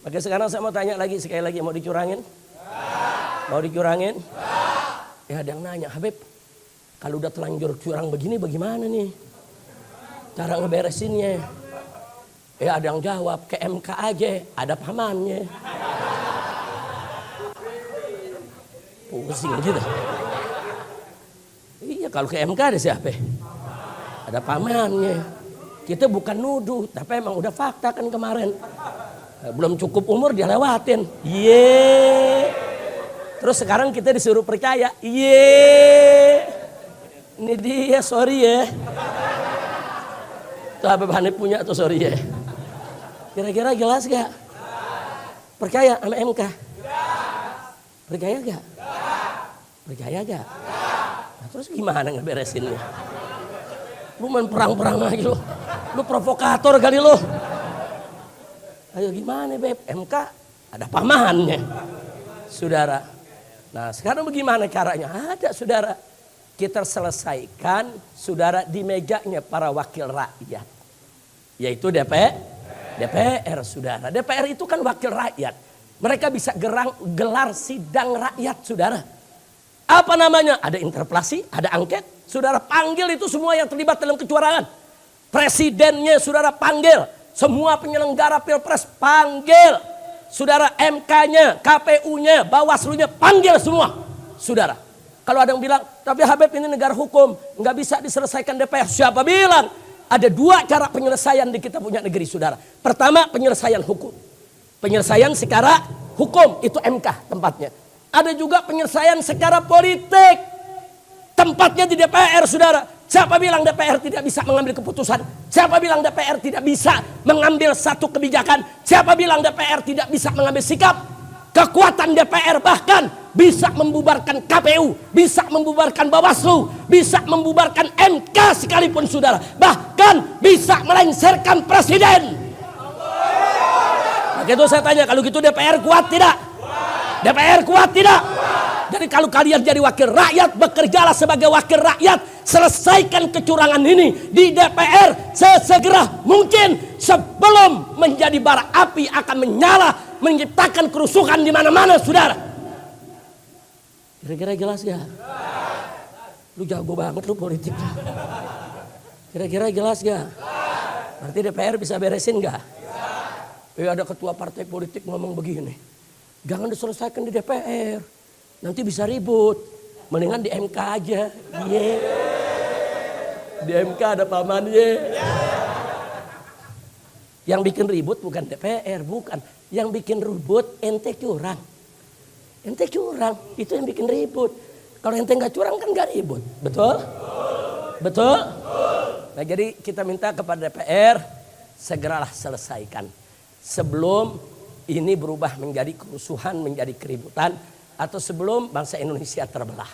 Oke, sekarang saya mau tanya lagi sekali lagi, mau dicurangin? Mau dicurangin? Ya ada yang nanya, Habib, kalau udah telanjur curang begini bagaimana nih cara ngeberesinnya? Ya ada yang jawab, ke MK aja, ada pamannya. Pusing gitu. Iya, kalau ke MK ada siapa? Ada pamannya. Kita bukan nuduh, tapi emang udah fakta kan kemarin. Belum cukup umur dia lewatin. Terus sekarang kita disuruh percaya. Ini dia, sorry ya. Tuh Habib Hanif punya tuh, sorry ya. Kira-kira jelas gak? Percaya sama MK? Percaya gak? Percaya gak? Nah, terus gimana ngeberesinnya? Lu main perang-perang aja lu. Lu provokator kali lu. Ayo gimana Beb? MK ada pamannya. Saudara. Nah sekarang bagaimana caranya? Ada saudara. Kita selesaikan saudara di mejanya para wakil rakyat. Yaitu DPR saudara. DPR itu kan wakil rakyat. Mereka bisa gelar sidang rakyat saudara. Apa namanya? Ada interpelasi, ada angket. Saudara panggil itu semua yang terlibat dalam kecurangan. Presidennya saudara panggil. Semua penyelenggara pilpres panggil. Saudara MK-nya, KPU-nya, Bawaslu-nya panggil semua. Saudara. Kalau ada yang bilang, tapi Habib ini negara hukum. Nggak bisa diselesaikan DPR. Siapa bilang? Ada dua cara penyelesaian di kita punya negeri saudara. Pertama penyelesaian hukum. Penyelesaian secara hukum. Itu MK tempatnya. Ada juga penyelesaian secara politik. Tempatnya di DPR saudara. Siapa bilang DPR tidak bisa mengambil keputusan? Siapa bilang DPR tidak bisa mengambil satu kebijakan? Siapa bilang DPR tidak bisa mengambil sikap? Kekuatan DPR bahkan bisa membubarkan KPU, bisa membubarkan Bawaslu, bisa membubarkan MK sekalipun saudara. Bahkan bisa melengsarkan presiden. Nah, gitu saya tanya, kalau gitu DPR kuat tidak? DPR kuat tidak? Jadi kalau kalian jadi wakil rakyat, bekerjalah sebagai wakil rakyat, selesaikan kecurangan ini di DPR sesegera mungkin sebelum menjadi bara api akan menyala, menciptakan kerusuhan di mana-mana, saudara. Kira-kira jelas gak? Lu jago banget lu politik. Kira-kira jelas gak? Berarti DPR bisa beresin gak? Ada ketua partai politik ngomong begini, jangan diselesaikan di DPR. Nanti bisa ribut, mendingan di MK aja. Di MK ada pamannya. Yang bikin ribut bukan DPR, bukan. Yang bikin ribut ente curang. Ente curang, itu yang bikin ribut. Kalau ente nggak curang kan nggak ribut, betul? Betul? Nah jadi kita minta kepada DPR segeralah selesaikan sebelum ini berubah menjadi kerusuhan, menjadi keributan. Atau sebelum bangsa Indonesia terbelah.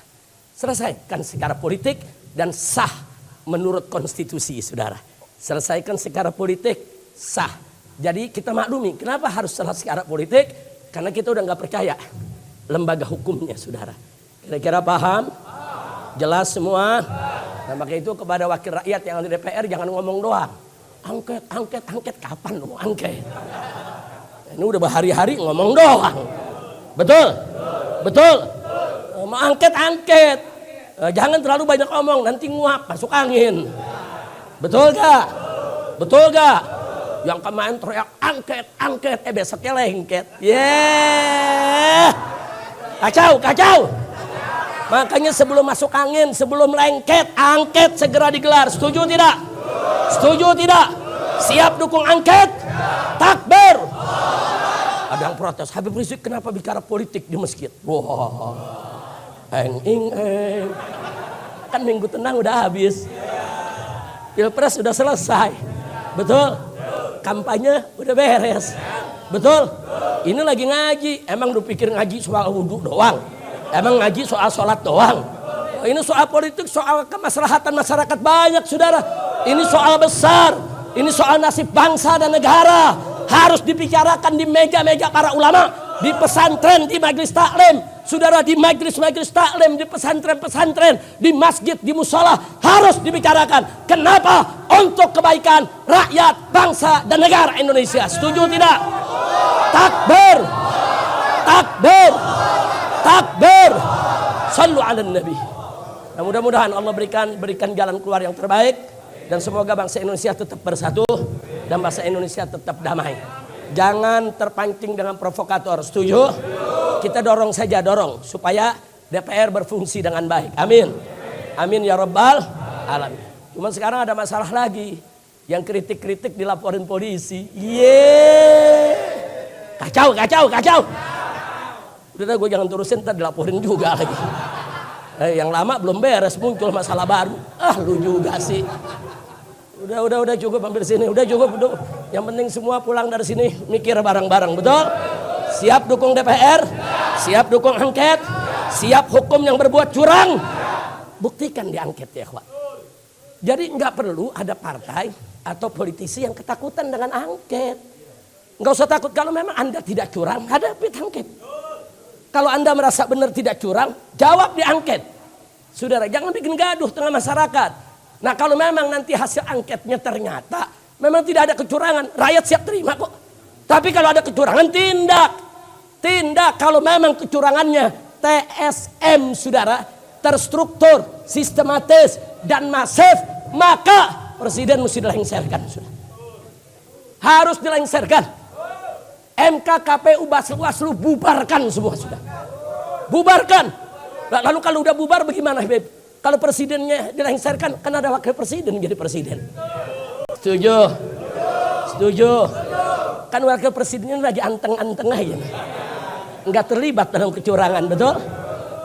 Selesaikan secara politik dan sah menurut konstitusi saudara. Selesaikan secara politik sah. Jadi kita maklumi kenapa harus secara politik. Karena kita udah gak percaya lembaga hukumnya saudara. Kira-kira paham? Jelas semua? Nah maka itu kepada wakil rakyat yang ada di DPR jangan ngomong doang. Angket. Kapan lu angket? Ini udah berhari-hari ngomong doang. Betul? Betul. Mau angket. Jangan terlalu banyak ngomong, nanti nguap, masuk angin. Betul gak? Betul gak? Yang kemarin teriak angket, besoknya lengket. Kacau. Makanya sebelum masuk angin, sebelum lengket, angket segera digelar. Setuju tidak? Setuju tidak? Siap dukung angket? Takbir. Ada yang protes, Habib Rizik kenapa bicara politik di masjid? Wah, eng. Kan minggu tenang udah habis. Pilpres udah selesai. Betul? Kampanye udah beres. Betul? Ini lagi ngaji. Emang lu pikir ngaji soal wudhu doang? Emang ngaji soal sholat doang? Ini soal politik, soal kemaslahatan masyarakat banyak saudara. Ini soal besar. Ini soal nasib bangsa dan negara. Harus dibicarakan di meja-meja para ulama, di pesantren, di majelis taklim, saudara, di majelis taklim, di pesantren-pesantren, di masjid, di musola harus dibicarakan. Kenapa? Untuk kebaikan rakyat, bangsa dan negara Indonesia. Setuju tidak? Takbir. Takbir. Takbir. Sallu ala nabi. Nah, mudah-mudahan Allah berikan jalan keluar yang terbaik. Dan semoga bangsa Indonesia tetap bersatu. Dan bangsa Indonesia tetap damai. Jangan terpancing dengan provokator. Setuju? Kita dorong saja, dorong. Supaya DPR berfungsi dengan baik. Amin. Amin ya rabbal alamin. Cuman sekarang ada masalah lagi. Yang kritik-kritik dilaporin polisi. Kacau. Udah gue jangan terusin, ntar dilaporin juga lagi. Yang lama belum beres, muncul masalah baru. Lu juga sih. Udah cukup hampir sini. Udah cukup. Yang penting semua pulang dari sini mikir bareng-bareng, betul? Siap dukung DPR, siap dukung angket, siap hukum yang berbuat curang. Buktikan di angket ya, kawan. Jadi nggak perlu ada partai atau politisi yang ketakutan dengan angket. Nggak usah takut kalau memang Anda tidak curang, hadapi angket. Kalau Anda merasa benar tidak curang, jawab di angket. Saudara, jangan bikin gaduh tengah masyarakat. Nah, kalau memang nanti hasil angketnya ternyata memang tidak ada kecurangan, rakyat siap terima kok. Tapi kalau ada kecurangan, tindak. Kalau memang kecurangannya TSM, saudara, terstruktur, sistematis, dan masif, maka presiden mesti dilengserkan. Harus dilengserkan. MK, KPU, Bawaslu bubarkan semua sudah. Bubarkan. Lalu kalau udah bubar bagaimana, Beb? Kalau presidennya dilengserkan, kan ada wakil presiden jadi presiden. Setuju? Kan wakil presidennya lagi anteng-anteng aja. Enggak terlibat dalam kecurangan, betul?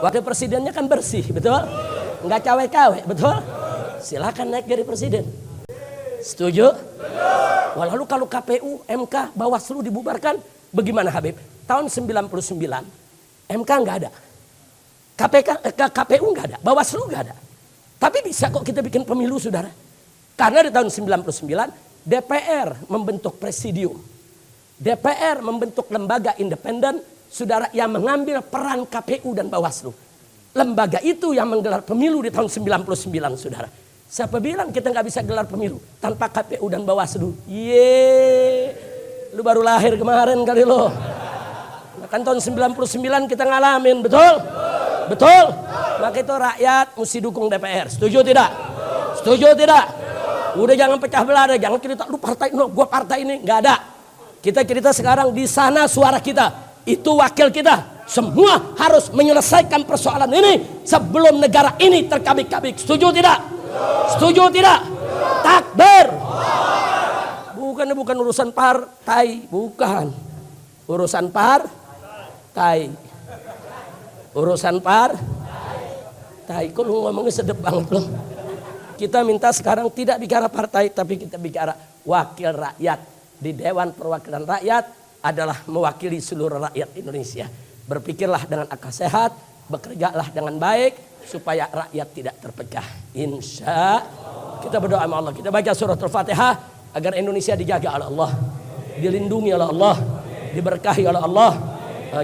Wakil presidennya kan bersih, betul? Enggak cawe-cawe, betul? Silakan naik jadi presiden. Setuju? Lalu kalau KPU, MK, Bawaslu dibubarkan, bagaimana Habib? Tahun 99, MK nggak ada. KPU nggak ada, Bawaslu nggak ada. Tapi bisa kok kita bikin pemilu, saudara. Karena di tahun 99, DPR membentuk presidium. DPR membentuk lembaga independen, saudara, yang mengambil peran KPU dan Bawaslu. Lembaga itu yang menggelar pemilu di tahun 99, saudara. Siapa bilang kita nggak bisa gelar pemilu tanpa KPU dan Bawaslu? Lu baru lahir kemarin kali lo. Kan tahun 99 kita ngalamin, betul? Betul? Maka itu rakyat mesti dukung DPR. Setuju tidak? Setuju tidak? Udah jangan pecah belah, jangan cerita lu partai no, gua partai ini, nggak ada. Kita cerita sekarang di sana suara kita, itu wakil kita. Semua harus menyelesaikan persoalan ini sebelum negara ini terkabik-kabik. Setuju tidak? Setuju tidak? Takbir. Bukan urusan partai, bukan. Urusan partai. Urusan partai. Kok lu ngomongnya sedep banget loh. Kita minta sekarang tidak bicara partai, tapi kita bicara wakil rakyat. Di Dewan Perwakilan Rakyat adalah mewakili seluruh rakyat Indonesia. Berpikirlah dengan akal sehat, bekerjalah dengan baik, supaya rakyat tidak terpecah. Insya kita berdoa sama Allah. Kita baca surat Al-Fatihah agar Indonesia dijaga oleh Allah, dilindungi oleh Allah, diberkahi oleh Allah.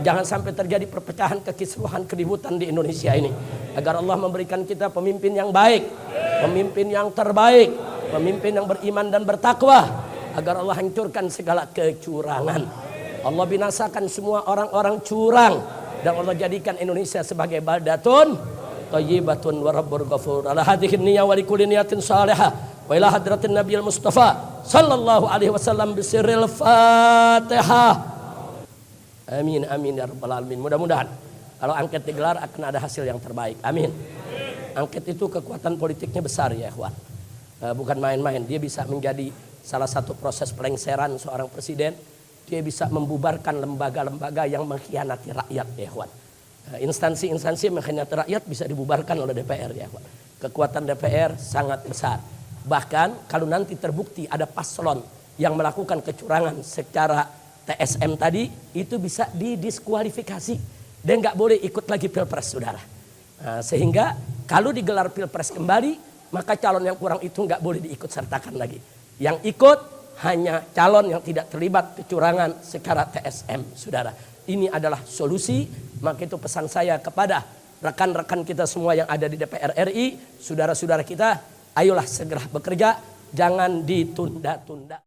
Jangan sampai terjadi perpecahan, kekisruhan, keributan di Indonesia ini. Agar Allah memberikan kita pemimpin yang baik, pemimpin yang terbaik, pemimpin yang beriman dan bertakwa. Agar Allah hancurkan segala kecurangan. Allah binasakan semua orang-orang curang. Dan Allah jadikan Indonesia sebagai baldatun thayyibatun wa rabbur ghafur. Ala hadhihi niyyah wa likulli niyatin salihah. Wa ila hadratin nabiyil mustafa sallallahu alaihi wasallam bisirril Fatihah. Amin amin ya rabbal alamin. Mudah-mudahan kalau angket digelar akan ada hasil yang terbaik. Amin. Angket itu kekuatan politiknya besar ya, ikhwan. Bukan main-main. Dia bisa menjadi salah satu proses pelengseran seorang presiden. Dia bisa membubarkan lembaga-lembaga yang mengkhianati rakyat ya, ikhwan. Instansi-instansi yang mengkhianati rakyat bisa dibubarkan oleh DPR ya, ikhwan. Kekuatan DPR sangat besar. Bahkan kalau nanti terbukti ada paslon yang melakukan kecurangan secara TSM tadi, itu bisa didiskualifikasi dan nggak boleh ikut lagi pilpres, saudara. Sehingga kalau digelar pilpres kembali, maka calon yang kurang itu nggak boleh diikut sertakan lagi. Yang ikut hanya calon yang tidak terlibat kecurangan secara TSM, saudara. Ini adalah solusi. Maka itu pesan saya kepada rekan-rekan kita semua yang ada di DPR RI, saudara-saudara kita, ayolah segera bekerja, jangan ditunda-tunda.